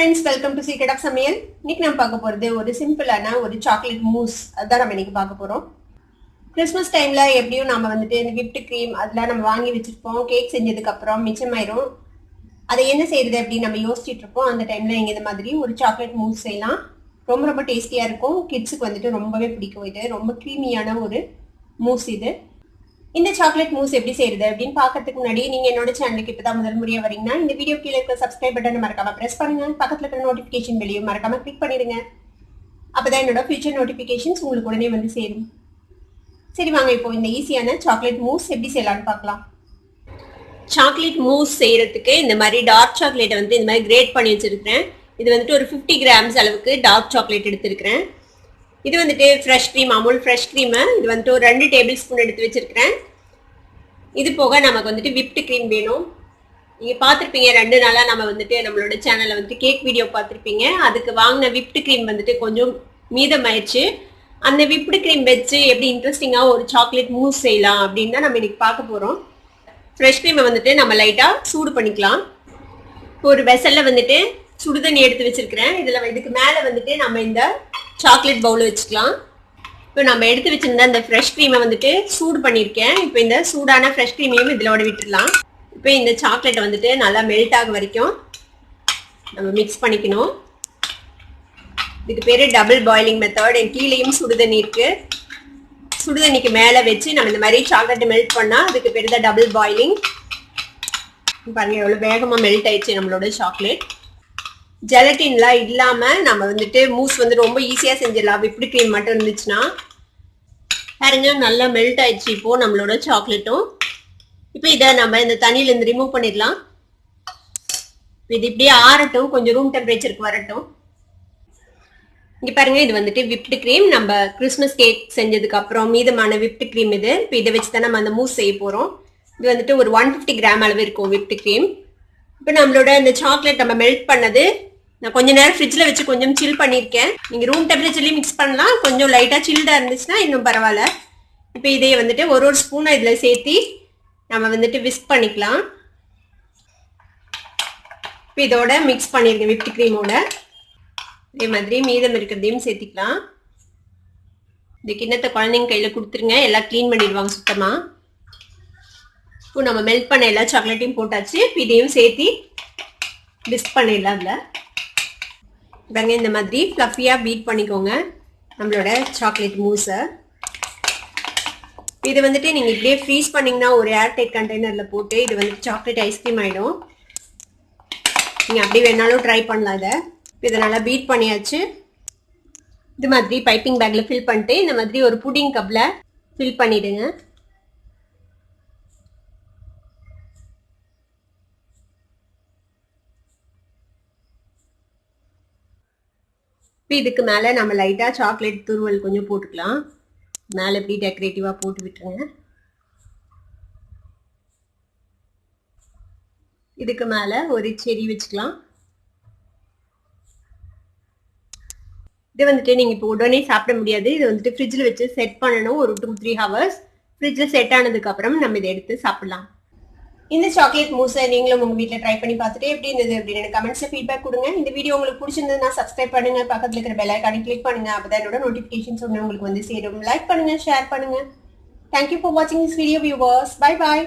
friends, welcome to Secret of Samiel. இன்னைக்கு நம்ம பார்க்க போறது ஒரு சிம்பிளான ஒரு சாக்லேட் மூஸ். அதான் நம்ம இன்னைக்கு பார்க்க போறோம். கிறிஸ்மஸ் டைம்ல எப்படியும் நம்ம வந்துட்டு இந்த விப்ட் கிரீம் அதெல்லாம் நம்ம வாங்கி வச்சிருப்போம். கேக் செஞ்சதுக்கு அப்புறம் மிச்சமாயிரும். அதை என்ன செய்யறது அப்படின்னு நம்ம யோசிச்சுட்டு இருப்போம். அந்த டைம்ல நீங்க இந்த மாதிரி ஒரு சாக்லேட் மூஸ் செய்யலாம். ரொம்ப ரொம்ப டேஸ்டியா இருக்கும். கிட்ஸுக்கு வந்துட்டு ரொம்பவே பிடிக்கும். இது ரொம்ப கிரீமியான ஒரு மூஸ் இது. இந்த சாக்லேட் மூஸ் எப்படி செய்யறது அப்படின்னு பார்க்கறதுக்கு முன்னாடி நீங்க என்னோட சேனலுக்கு இப்பதான் முதல் முறையா வரீங்கன்னா இந்த வீடியோ கீழே இருக்க சப்ஸ்கிரைப் பட்டனை மறக்காம பிரஸ் பண்ணுங்க. பக்கத்துல இருக்கிற நோட்டிபிகேஷன் பெல்லையும் மறக்காம கிளிக் பண்ணிடுங்க. அப்பதான் என்னோட ஃபியூச்சர் நோட்டிபிகேஷன்ஸ் உங்களுக்கு உடனே வந்து சேரும். சரி வாங்க இப்போ இந்த ஈஸியான சாக்லேட் மூஸ் எப்படி செய்யலாம்னு பார்க்கலாம். சாக்லேட் மூஸ் செய்யறதுக்கு இந்த மாதிரி டார்க் சாக்லேட்டை வந்து இந்த மாதிரி கிரேட் பண்ணி வச்சிருக்கிறேன். இது வந்துட்டு ஒரு 50 கிராம்ஸ் அளவுக்கு டார்க் சாக்லேட் எடுத்திருக்கிறேன். இது வந்துட்டு fresh cream, Amul fresh cream. இது வந்துட்டு ஒரு 2 டேபிள் ஸ்பூன் எடுத்து வச்சிருக்கிறேன். இது போக நமக்கு வந்துட்டு விப்ட் க்ரீம் வேணும். நீங்கள் பார்த்துருப்பீங்க 2 நாளாக நம்ம வந்துட்டு நம்மளோட சேனலில் வந்துட்டு கேக் வீடியோ பார்த்துருப்பீங்க. அதுக்கு வாங்கின விப்ட் க்ரீம் வந்துட்டு கொஞ்சம் மீதமாயிடுச்சு. அந்த விப்ட் க்ரீம் வச்சு எப்படி இன்ட்ரெஸ்டிங்காக ஒரு சாக்லேட் மூஸ் செய்யலாம் அப்படின்னு தான் நம்ம இன்னைக்கு பார்க்க போகிறோம். ஃப்ரெஷ் க்ரீமை வந்துட்டு நம்ம லைட்டாக சூடு பண்ணிக்கலாம். ஒரு வெசலில் வந்துட்டு சுடுதண்ணி எடுத்து வச்சிருக்கிறேன். இதுக்கு மேலே வந்துட்டு நம்ம இந்த சாக்லேட் பவுல் வச்சுக்கலாம். இப்போ நம்ம எடுத்து வச்சிருந்த இந்த ஃப்ரெஷ் க்ரீமை வந்துட்டு சூடு பண்ணியிருக்கேன். இப்போ இந்த சூடான ஃப்ரெஷ் க்ரீமையும் இதோட விட்டுடலாம். இப்போ இந்த சாக்லேட்டை வந்துட்டு நல்லா மெல்ட் ஆக வரைக்கும் நம்ம மிக்ஸ் பண்ணிக்கணும். இதுக்கு பேர் டபுள் பாயிலிங் மெத்தட். என் கீழேயும் சுடுதண்ணி இருக்கு. சுடுதண்ணிக்கு மேலே வச்சு நம்ம இந்த மாதிரி சாக்லேட்டை மெல்ட் பண்ணால் அதுக்கு பேர் தான் டபுள் பாயிலிங். பாருங்க எவ்வளோ வேகமாக மெல்ட் ஆயிடுச்சு நம்மளோட சாக்லேட். ஜெலட்டின்லாம் இல்லாமல் நம்ம வந்துட்டு மூஸ் வந்து ரொம்ப ஈஸியாக செஞ்சிடலாம். விப்ட் க்ரீம் மட்டும் இருந்துச்சுன்னா. பாருங்க நல்லா மெல்ட் ஆயிடுச்சு இப்போ நம்மளோட சாக்லேட்டும். இப்போ இதை நம்ம இந்த தண்ணியிலேருந்து ரிமூவ் பண்ணிடலாம். இது இப்படியே ஆறட்டும், கொஞ்சம் ரூம் டெம்பரேச்சருக்கு வரட்டும். இங்கே பாருங்க இது வந்துட்டு விப்ட் க்ரீம். நம்ம கிறிஸ்மஸ் கேக் செஞ்சதுக்கு அப்புறம் மீதமான விப்ட் க்ரீம் இது. இப்போ இதை வச்சு தான் நம்ம அந்த மூஸ் செய்ய போகிறோம். இது வந்துட்டு ஒரு 150 கிராம் அளவு இருக்கும் விப்ட் க்ரீம். இப்போ நம்மளோட இந்த சாக்லேட் நம்ம மெல்ட் பண்ணது நான் கொஞ்ச நேரம் ஃப்ரிட்ஜில் வச்சு கொஞ்சம் சில் பண்ணியிருக்கேன். நீங்கள் ரூம் டெம்பரேச்சர்லேயும் மிக்ஸ் பண்ணலாம். கொஞ்சம் லைட்டாக சில்டாக இருந்துச்சுன்னா இன்னும் பரவாயில்ல. இப்போ இதையே வந்துட்டு ஒரு ஸ்பூனை இதில் சேர்த்தி நம்ம வந்துட்டு விஸ்க் பண்ணிக்கலாம். இப்போ இதோட மிக்ஸ் பண்ணியிருக்கேன் விப்ட் க்ரீமோட. இதே மாதிரி மீதம் இருக்கிறதையும் சேர்த்திக்கலாம். இந்த கிண்ணத்தை குழந்தைங்க கையில் கொடுத்துருங்க. எல்லாம் க்ளீன் பண்ணிடுவாங்க சுத்தமாக. இப்போ நம்ம மெல்ட் பண்ண எல்லா சாக்லேட்டையும் போட்டாச்சு. இப்போ இதையும் சேர்த்தி விஸ்க் பண்ணிடலாம். அதில் பாருங்க இந்த மாதிரி ஃப்ளஃபியாக பீட் பண்ணிக்கோங்க நம்மளோட சாக்லேட் மூஸை. இது வந்துட்டு நீங்கள் இப்படியே ஃப்ரீஸ் பண்ணிங்கன்னா ஒரு ஏர்டைட் கண்டெய்னரில் போட்டு இது வந்துட்டு சாக்லேட் ஐஸ்கிரீம் ஆகிடும். நீங்கள் அப்படி வேணாலும் ட்ரை பண்ணலாம். இதை நல்லா பீட் பண்ணியாச்சு. இது மாதிரி பைப்பிங் பேக்கில் ஃபில் பண்ணிட்டு இந்த மாதிரி ஒரு புடிங் கப்பில் ஃபில் பண்ணிவிடுங்க. இதுக்கு மேலே நம்ம லைட்டாக சாக்லேட் துருவல் கொஞ்சம் போட்டுக்கலாம். மேலே எப்படி டெக்கரேட்டிவாக போட்டு விட்டுருங்க. இதுக்கு மேலே ஒரு செரி வச்சுக்கலாம். இது வந்துட்டு நீங்கள் இப்போ உடனே சாப்பிட முடியாது. இது வந்துட்டு ஃப்ரிட்ஜில் வச்சு செட் பண்ணணும். ஒரு 2-3 ஹவர்ஸ் ஃப்ரிட்ஜில் செட் ஆனதுக்கப்புறம் நம்ம இதை எடுத்து சாப்பிடலாம். இந்த சாக்லேட் மூஸை நீங்களும் உங்கள் வீட்டில் ட்ரை பண்ணி பார்த்துட்டு எப்படி இருந்தது அப்படின்னு எனக்கு கமெண்ட்ஸில் ஃபீட்பேக் கொடுங்க. இந்த வீடியோ உங்களுக்கு பிடிச்சிருந்ததுன்னா சப்ஸ்கிரைப் பண்ணுங்க. பக்கத்தில் இருக்கிற பெல் ஐகானை கிளிக் பண்ணுங்க. அப்பதான் என்னோட நோட்டிஃபிகேஷன்ஸ் ஒன்று உங்களுக்கு வந்து சேரும். லைக் பண்ணுங்க, ஷேர் பண்ணுங்க. தேங்க்யூ ஃபார் வாட்சிங் this video viewers. Bye bye.